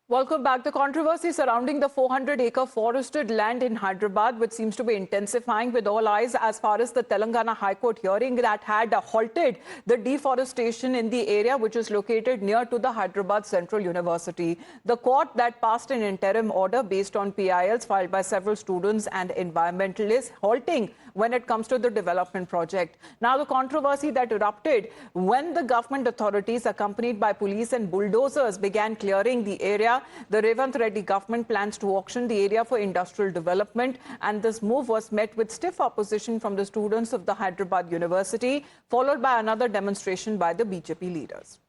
Welcome back. The controversy surrounding the 400-acre forested land in Hyderabad, which seems to be intensifying with all eyes as far as the Telangana High Court hearing that had halted the deforestation in the area, which is located near to the Hyderabad Central University. The court that passed an interim order based on PILs filed by several students and environmentalists halting when it comes to the development project. Now, the controversy that erupted when the government authorities, accompanied by police and bulldozers, began clearing the area. The Revanth Reddy government plans to auction the area for industrial development, and this move was met with stiff opposition from the students of the Hyderabad University, followed by another demonstration by the BJP leaders.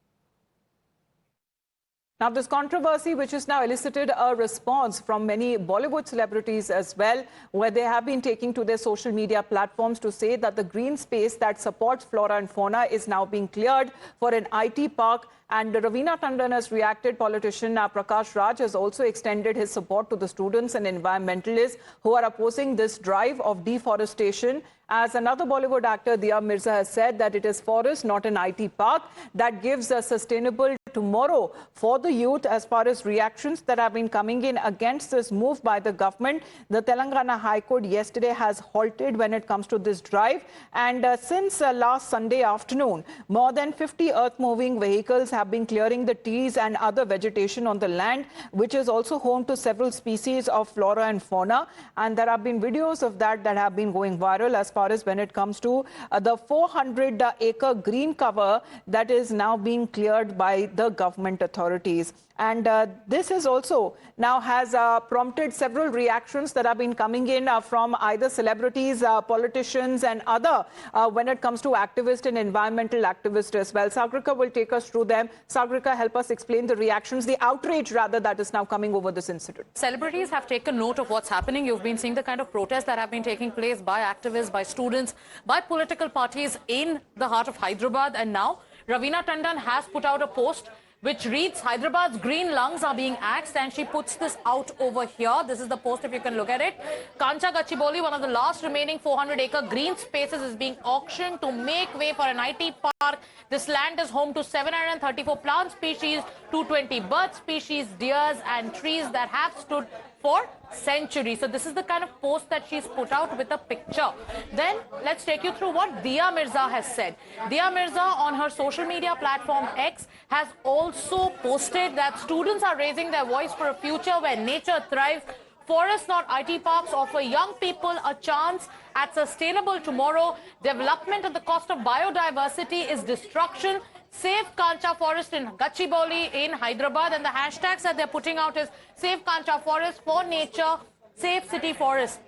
Now, this controversy, which has now elicited a response from many Bollywood celebrities as well, where they have been taking to their social media platforms to say that the green space that supports flora and fauna is now being cleared for an IT park. And Raveena Tandon has reacted. Politician Prakash Raj has also extended his support to the students and environmentalists who are opposing this drive of deforestation. As another Bollywood actor, Dia Mirza, has said that it is forest, not an IT park, that gives a sustainable tomorrow for the youth. As far as reactions that have been coming in against this move by the government, the Telangana High Court yesterday has halted when it comes to this drive. And since last Sunday afternoon, more than 50 earth-moving vehicles have been clearing the trees and other vegetation on the land, which is also home to several species of flora and fauna. And there have been videos of that have been going viral as far as when it comes to the 400-acre green cover that is now being cleared by the government authorities. And this is also now has prompted several reactions that have been coming in from either celebrities, politicians and other when it comes to activists and environmental activists as well. Sagrika will take us through them. Sagrika, help us explain the reactions, the outrage rather that is now coming over this incident. Celebrities have taken note of what's happening. You've been seeing the kind of protests that have been taking place by activists, by students, by political parties in the heart of Hyderabad. And now Raveena Tandon has put out a post which reads, Hyderabad's green lungs are being axed, and she puts this out over here. This is the post, if you can look at it. Kancha Gachibowli, one of the last remaining 400-acre green spaces, is being auctioned to make way for an IT park. This land is home to 734 plant species, 220 bird species, deers and trees that have stood for centuries. So this is the kind of post that she's put out with a picture. Then let's take you through what Dia Mirza has said. Dia Mirza on her social media platform X has also posted that students are raising their voice for a future where nature thrives. Forests, not IT parks, offer young people a chance at sustainable tomorrow. Development at the cost of biodiversity is destruction. Save Kancha Forest in Gachibowli in Hyderabad, and the hashtags that they're putting out is Save Kancha Forest, for nature, Save City Forest.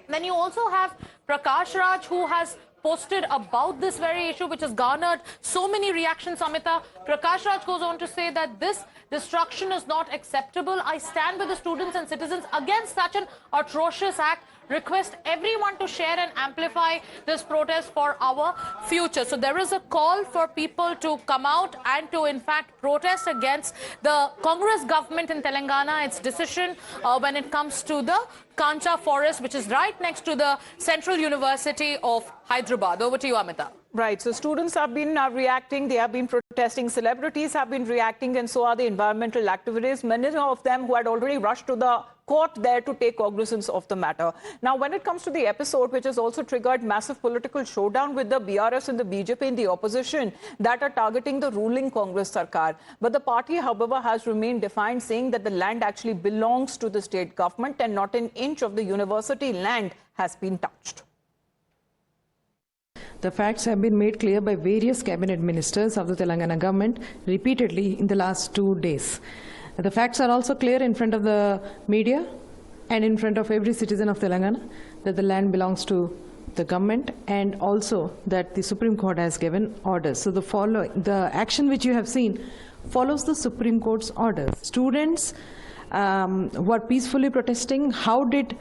Then you also have Prakash Raj, who has posted about this very issue, which has garnered so many reactions, Amita. Prakash Raj goes on to say that this destruction is not acceptable. I stand with the students and citizens against such an atrocious act. Request everyone to share and amplify this protest for our future. So there is a call for people to come out and to, in fact, protest against the Congress government in Telangana, its decision when it comes to the Kancha Forest, which is right next to the Central University of Hyderabad. Over to you, Amita. Right. So students have been reacting. They have been protesting. Celebrities have been reacting, and so are the environmental activists, many of them who had already rushed to the court there to take cognizance of the matter. Now, when it comes to the episode, which has also triggered massive political showdown with the BRS and the BJP in the opposition that are targeting the ruling Congress Sarkar. But the party, however, has remained defiant, saying that the land actually belongs to the state government and not an inch of the university land has been touched. The facts have been made clear by various cabinet ministers of the Telangana government repeatedly in the last 2 days. The facts are also clear in front of the media and in front of every citizen of Telangana that the land belongs to the government, and also that the Supreme Court has given orders. So the action which you have seen follows the Supreme Court's orders. Students were peacefully protesting. How did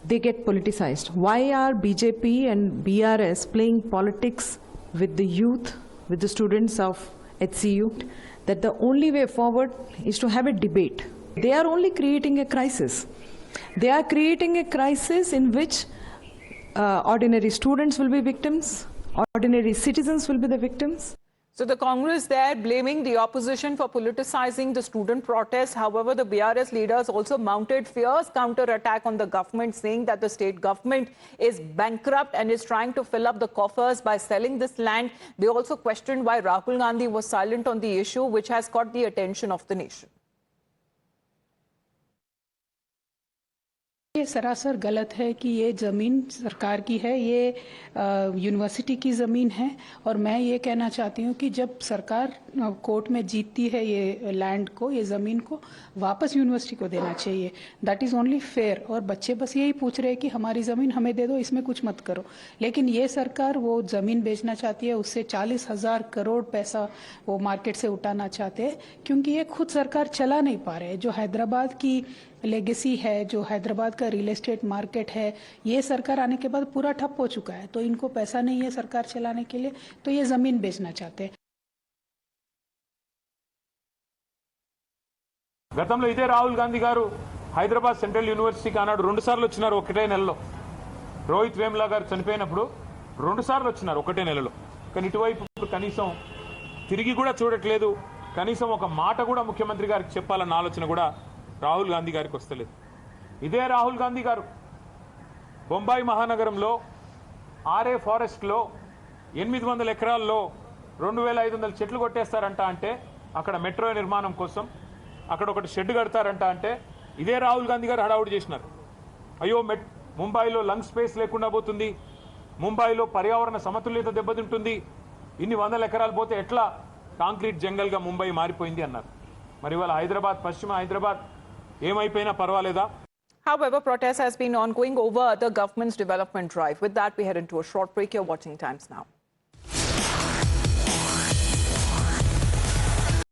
they get politicized? Why are BJP and BRS playing politics with the youth, with the students of HCU? That the only way forward is to have a debate. They are only creating a crisis. They are creating a crisis in which ordinary students will be victims, ordinary citizens will be the victims. So the Congress there blaming the opposition for politicizing the student protests. However, the BRS leaders also mounted fierce counter-attack on the government, saying that the state government is bankrupt and is trying to fill up the coffers by selling this land. They also questioned why Rahul Gandhi was silent on the issue, which has caught the attention of the nation. ये सरासर गलत है कि ये ज़मीन सरकार की है, ये यूनिवर्सिटी की ज़मीन है। और मैं ये कहना चाहती हूँ कि जब सरकार कोर्ट में जीतती है ये लैंड को, ये ज़मीन को वापस यूनिवर्सिटी को देना चाहिए। That is only fair. और बच्चे बस यही पूछ रहे हैं कि हमारी ज़मीन हमें दे दो, इसमें कुछ मत करो। लेकिन ये सरकार वो ज़मीन बेचना चाहती है, उससे 40,000 करोड़ पैसा वो मार्केट से उठाना चाहते हैं, क्योंकि ये खुद सरकार चला नहीं पा रहे। जो हैदराबाद की लेगेसी है, जो हैदराबाद का रियल एस्टेट मार्केट है, ये सरकार आने के बाद पूरा ठप हो चुका है। तो इनको पैसा नहीं है सरकार चलाने के लिए, तो ये ज़मीन बेचना चाहते हैं। గతంలో ఇదే రాహుల్ గాంధీ గారు హైదరాబాద్ సెంట్రల్ యూనివర్సిటీకి ఆనాడు 2 సార్లు వచ్చినారు ఒకటే నెలలో. రోహిత్ వేములా గారు చనిపోయినప్పుడు 2 సార్లు వచ్చినారు ఒకటే నెలలో. కానీ ఇటువైపు ఇప్పుడు కనీసం తిరిగి కూడా చూడట్లేదు. కనీసం ఒక మాట కూడా ముఖ్యమంత్రి గారికి చెప్పాలన్న ఆలోచన కూడా రాహుల్ గాంధీ గారికి వస్తలేదు. ఇదే రాహుల్ గాంధీ గారు బొంబాయి మహానగరంలో ఆర్ఏ ఫారెస్ట్లో 800 ఎకరాల్లో 2500 చెట్లు కొట్టేస్తారంట. అంటే అక్కడ మెట్రో నిర్మాణం కోసం అక్కడ ఒకటి షెడ్ కడతారంట. అంటే ఇదే రాహుల్ గాంధీ గారు హడావుడి చేసినారు. అయ్యో ముంబైలో లంగ్ స్పేస్ లేకుండా పోతుంది, ముంబైలో పర్యావరణ సమతుల్యత దెబ్బతింటుంది, ఇన్ని 100 ఎకరాలు పోతే ఎట్లా కాంక్రీట్ జంగల్గా ముంబై మారిపోయింది అన్నారు. మరి ఇవాళ హైదరాబాద్, పశ్చిమ హైదరాబాద్ ఏమైపోయినా పర్వాలేదా? However, protest has been ongoing over the government's development drive. With that, we head into a short break. You're watching Times Now.